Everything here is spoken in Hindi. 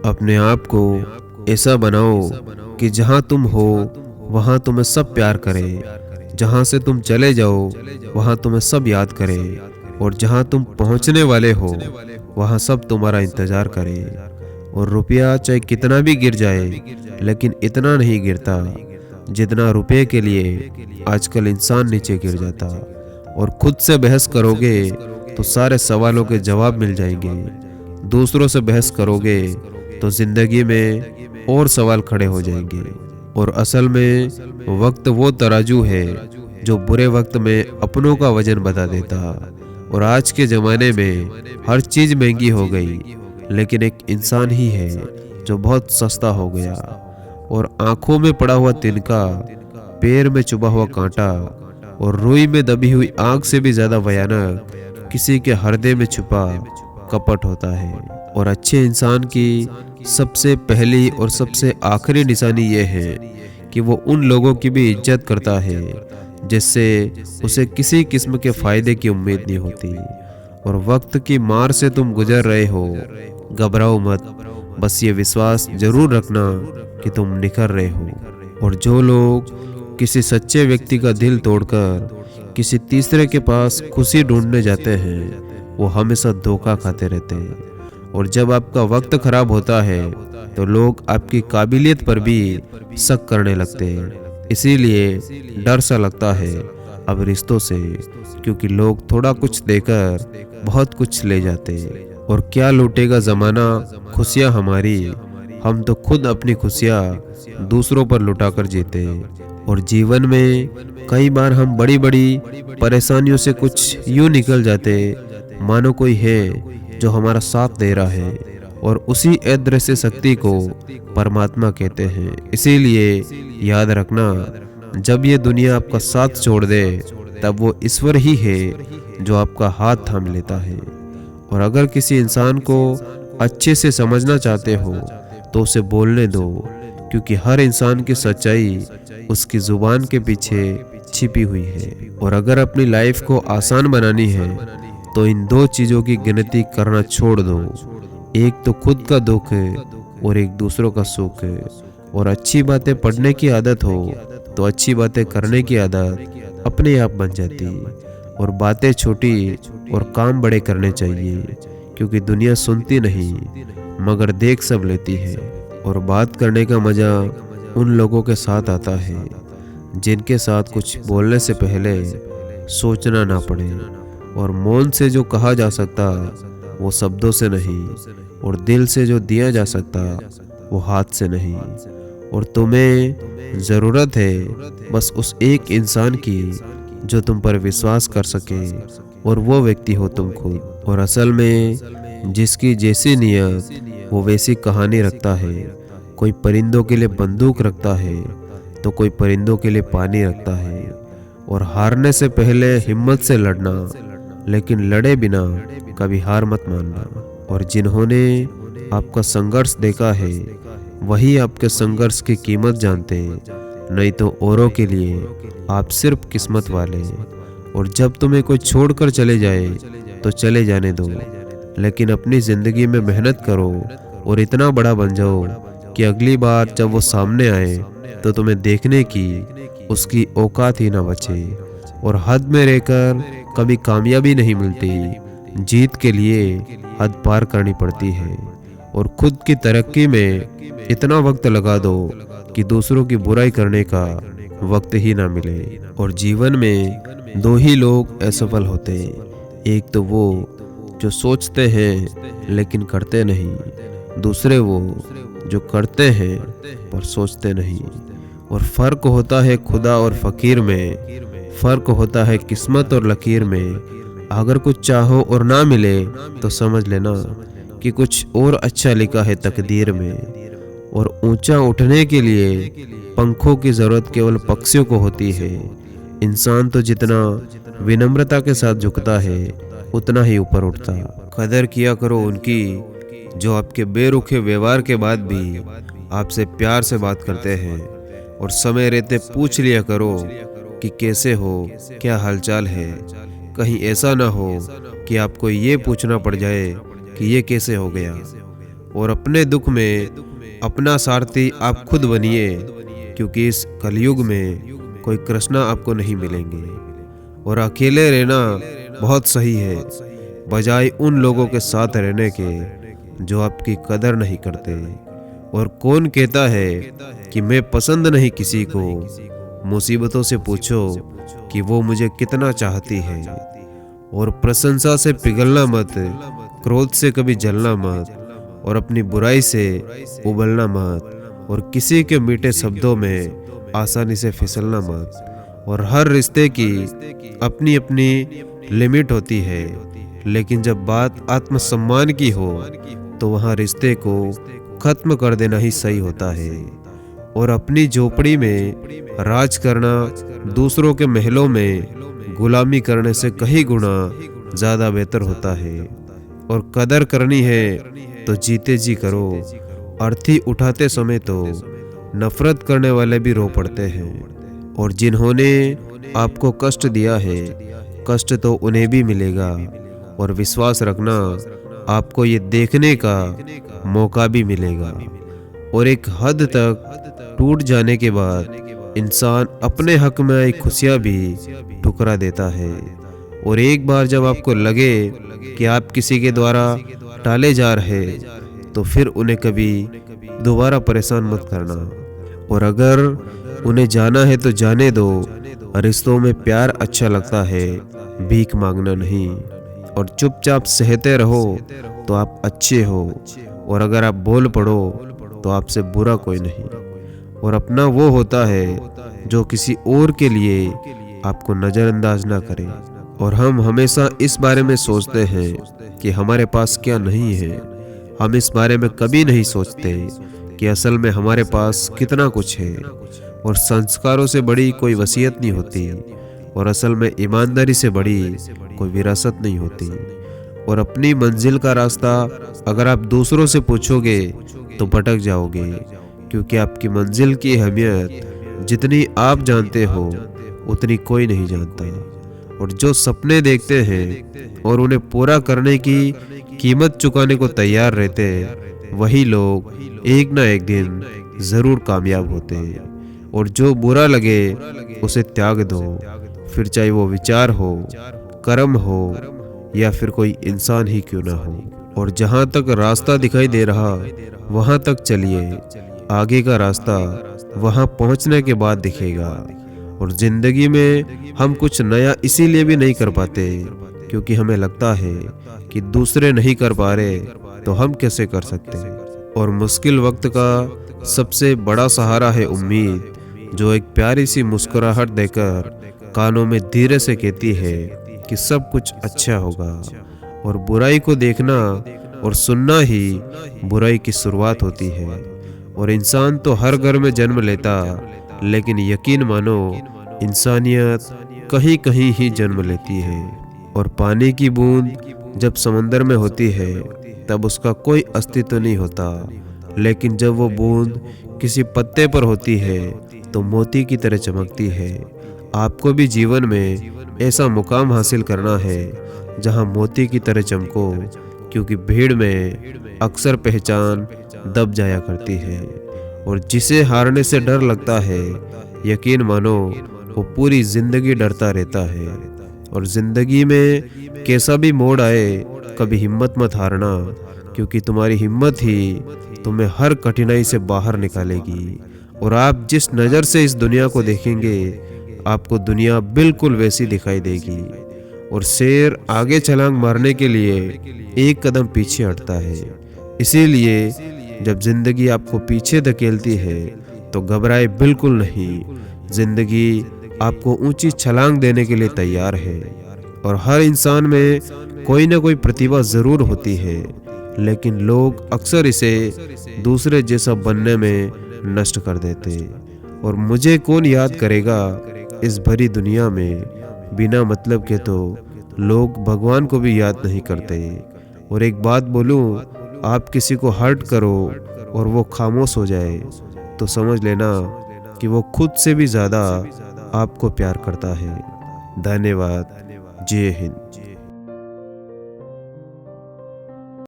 अपने आप को ऐसा बनाओ कि जहाँ तुम हो वहाँ तुम्हें सब प्यार करें, जहाँ से तुम चले जाओ वहाँ तुम्हें सब याद करें, और जहाँ तुम पहुँचने वाले हो वहाँ सब तुम्हारा इंतज़ार करें। और रुपया चाहे कितना भी गिर जाए, लेकिन इतना नहीं गिरता जितना रुपये के लिए आजकल इंसान नीचे गिर जाता। और खुद से बहस करोगे तो सारे सवालों के जवाब मिल जाएंगे, दूसरों से बहस करोगे तो जिंदगी में और सवाल खड़े हो जाएंगे। और असल में वक्त वो तराजू है जो बुरे वक्त में अपनों का वजन बता देता। और आज के ज़माने में हर चीज़ महंगी हो गई, लेकिन एक इंसान ही है जो बहुत सस्ता हो गया। और आंखों में पड़ा हुआ तिनका, पैर में चुभा हुआ कांटा और रुई में दबी हुई आग से भी ज़्यादा भयानक किसी के हृदय में छुपा कपट होता है। और अच्छे इंसान की सबसे पहली और सबसे आखिरी निशानी ये है कि वो उन लोगों की भी इज्जत करता है जिससे उसे किसी किस्म के फ़ायदे की उम्मीद नहीं होती। और वक्त की मार से तुम गुजर रहे हो, घबराओ मत, बस ये विश्वास जरूर रखना कि तुम निखर रहे हो। और जो लोग किसी सच्चे व्यक्ति का दिल तोड़कर किसी तीसरे के पास खुशी ढूंढने जाते हैं, वो हमेशा धोखा खाते रहते हैं। और जब आपका वक्त खराब होता है तो लोग आपकी काबिलियत पर भी शक करने लगते हैं। इसीलिए डर सा लगता है अब रिश्तों से, क्योंकि लोग थोड़ा कुछ देकर बहुत कुछ ले जाते हैं। और क्या लूटेगा ज़माना खुशियाँ हमारी, हम तो खुद अपनी खुशियाँ दूसरों पर लुटाकर जीते। और जीवन में कई बार हम बड़ी बड़ी परेशानियों से कुछ यूं निकल जाते मानो कोई है जो हमारा साथ दे रहा है, और उसी अदृश्य शक्ति को परमात्मा कहते हैं। इसीलिए याद रखना, जब ये दुनिया आपका साथ छोड़ दे तब वो ईश्वर ही है जो आपका हाथ थाम लेता है। और अगर किसी इंसान को अच्छे से समझना चाहते हो तो उसे बोलने दो, क्योंकि हर इंसान की सच्चाई उसकी जुबान के पीछे छिपी हुई है। और अगर अपनी लाइफ को आसान बनानी है तो इन दो चीज़ों की गिनती करना छोड़ दो, एक तो खुद का दुख है और एक दूसरों का सुख है। और अच्छी बातें पढ़ने की आदत हो तो अच्छी बातें करने की आदत अपने आप बन जाती। और बातें छोटी और काम बड़े करने चाहिए, क्योंकि दुनिया सुनती नहीं मगर देख सब लेती है। और बात करने का मज़ा उन लोगों के साथ आता है जिनके साथ कुछ बोलने से पहले सोचना ना पड़े। और मौन से जो कहा जा सकता वो शब्दों से नहीं, और दिल से जो दिया जा सकता वो हाथ से नहीं। और तुम्हें ज़रूरत है बस उस एक इंसान की जो तुम पर विश्वास कर सके, और वो व्यक्ति हो तुम खुद। और असल में जिसकी जैसी नियत वो वैसी कहानी रखता है। कोई परिंदों के लिए बंदूक रखता है तो कोई परिंदों के लिए पानी रखता है। और हारने से पहले हिम्मत से लड़ना, लेकिन लड़े बिना कभी हार मत मानना। और जिन्होंने आपका संघर्ष देखा है वही आपके संघर्ष की कीमत जानते हैं, नहीं तो औरों के लिए आप सिर्फ किस्मत वाले। और जब तुम्हें कोई छोड़कर चले जाए तो चले जाने दो, लेकिन अपनी ज़िंदगी में मेहनत करो और इतना बड़ा बन जाओ कि अगली बार जब वो सामने आए तो तुम्हें देखने की उसकी औकात ही ना बचे। और हद में रहकर कभी कामयाबी नहीं मिलती, जीत के लिए हद पार करनी पड़ती है। और खुद की तरक्की में इतना वक्त लगा दो कि दूसरों की बुराई करने का वक्त ही ना मिले। और जीवन में दो ही लोग असफल होते हैं, एक तो वो जो सोचते हैं लेकिन करते नहीं, दूसरे वो जो करते हैं पर सोचते नहीं। और फ़र्क होता है खुदा और फ़कीर में, फ़र्क होता है किस्मत और लकीर में। अगर कुछ चाहो और ना मिले तो समझ लेना कि कुछ और अच्छा लिखा है तकदीर में। और ऊंचा उठने के लिए पंखों की ज़रूरत केवल पक्षियों को होती है। इंसान तो जितना विनम्रता के साथ झुकता है उतना ही ऊपर उठता। कदर किया करो उनकी जो आपके बेरुखे व्यवहार के बाद भी आपसे प्यार से बात करते हैं। और समय रहते पूछ लिया करो कि कैसे हो, क्या हालचाल है। कहीं ऐसा ना हो कि आपको ये पूछना पड़ जाए कि ये कैसे हो गया। और अपने दुख में अपना सारथी आप खुद बनिए, क्योंकि इस कलयुग में कोई कृष्णा आपको नहीं मिलेंगे। और अकेले रहना बहुत सही है, बजाय उन लोगों के साथ रहने के जो आपकी कदर नहीं करते। और कौन कहता है कि मैं पसंद नहीं किसी को, मुसीबतों से पूछो कि वो मुझे कितना चाहती है। और प्रशंसा से पिघलना मत, क्रोध से कभी जलना मत, और अपनी बुराई से उबलना मत, और किसी के मीठे शब्दों में आसानी से फिसलना मत। और हर रिश्ते की अपनी अपनी लिमिट होती है, लेकिन जब बात आत्मसम्मान की हो तो वहाँ रिश्ते को खत्म कर देना ही सही होता है। और अपनी झोपड़ी में राज करना दूसरों के महलों में गुलामी करने से कहीं गुना ज्यादा बेहतर होता है। और कदर करनी है तो जीते जी करो, अर्थी उठाते समय तो नफरत करने वाले भी रो पड़ते हैं। और जिन्होंने आपको कष्ट दिया है, कष्ट तो उन्हें भी मिलेगा। और विश्वास रखना, आपको ये देखने का मौका भी मिलेगा। और एक हद तक टूट जाने के बाद इंसान अपने हक में आई खुशियाँ भी ठुकरा देता है। और एक बार जब आपको लगे कि आप किसी के द्वारा टाले जा रहे, तो फिर उन्हें कभी दोबारा परेशान मत करना। और अगर उन्हें जाना है तो जाने दो। रिश्तों में प्यार अच्छा लगता है, भीख मांगना नहीं। और चुपचाप सहते रहो तो आप अच्छे हो, और अगर आप बोल पड़ो तो आपसे बुरा कोई नहीं। और अपना वो होता है जो किसी और के लिए आपको नज़रअंदाज ना करे। और हम हमेशा इस बारे में सोचते हैं कि हमारे पास क्या नहीं है। हम इस बारे में कभी नहीं सोचते कि असल में हमारे पास कितना कुछ है। और संस्कारों से बड़ी कोई वसीयत नहीं होती, और असल में ईमानदारी से बड़ी कोई विरासत नहीं होती। और अपनी मंजिल का रास्ता अगर आप दूसरों से पूछोगे तो भटक जाओगे, क्योंकि आपकी मंजिल की अहमियत जितनी आप जानते हो उतनी कोई नहीं जानता। और जो सपने देखते हैं और उन्हें पूरा करने की कीमत चुकाने को तैयार रहते हैं, वही लोग एक ना एक दिन जरूर कामयाब होते हैं। और जो बुरा लगे उसे त्याग दो, फिर चाहे वो विचार हो, कर्म हो, या फिर कोई इंसान ही क्यों ना हो। और जहाँ तक रास्ता दिखाई दे रहा वहाँ तक चलिए, आगे का रास्ता वहाँ पहुँचने के बाद दिखेगा। और जिंदगी में हम कुछ नया इसीलिए भी नहीं कर पाते क्योंकि हमें लगता है कि दूसरे नहीं कर पा रहे तो हम कैसे कर सकते हैं। और मुश्किल वक्त का सबसे बड़ा सहारा है उम्मीद, जो एक प्यारी सी मुस्कुराहट देकर कानों में धीरे से कहती है कि सब कुछ अच्छा होगा। और बुराई को देखना और सुनना ही बुराई की शुरुआत होती है। और इंसान तो हर घर में जन्म लेता, लेकिन यकीन मानो इंसानियत कहीं कहीं ही जन्म लेती है। और पानी की बूंद जब समंदर में होती है तब उसका कोई अस्तित्व नहीं होता, लेकिन जब वो बूंद किसी पत्ते पर होती है तो मोती की तरह चमकती है। आपको भी जीवन में ऐसा मुकाम हासिल करना है जहां मोती की तरह चमको, क्योंकि भीड़ में अक्सर पहचान दब जाया करती है। और जिसे हारने से डर लगता है, यकीन मानो वो पूरी जिंदगी डरता रहता है। और जिंदगी में कैसा भी मोड़ आए, कभी हिम्मत मत हारना, क्योंकि तुम्हारी हिम्मत ही तुम्हें हर कठिनाई से बाहर निकालेगी। और आप जिस नज़र से इस दुनिया को देखेंगे, आपको दुनिया बिल्कुल वैसी दिखाई देगी। और शेर आगे छलांग मारने के लिए एक कदम पीछे हटता है। इसीलिए जब जिंदगी आपको पीछे धकेलती है तो घबराए बिल्कुल नहीं। जिंदगी आपको ऊंची छलांग देने के लिए तैयार है। और हर इंसान में कोई ना कोई प्रतिभा जरूर होती है, लेकिन लोग अक्सर इसे दूसरे जैसा बनने में नष्ट कर देते। और मुझे कौन याद करेगा इस भरी दुनिया में, बिना मतलब के तो लोग भगवान को भी याद नहीं करते। और एक बात बोलूं, आप किसी को हर्ट करो और वो खामोश हो जाए तो समझ लेना कि वो खुद से भी ज़्यादा आपको प्यार करता है। धन्यवाद। जय हिंद।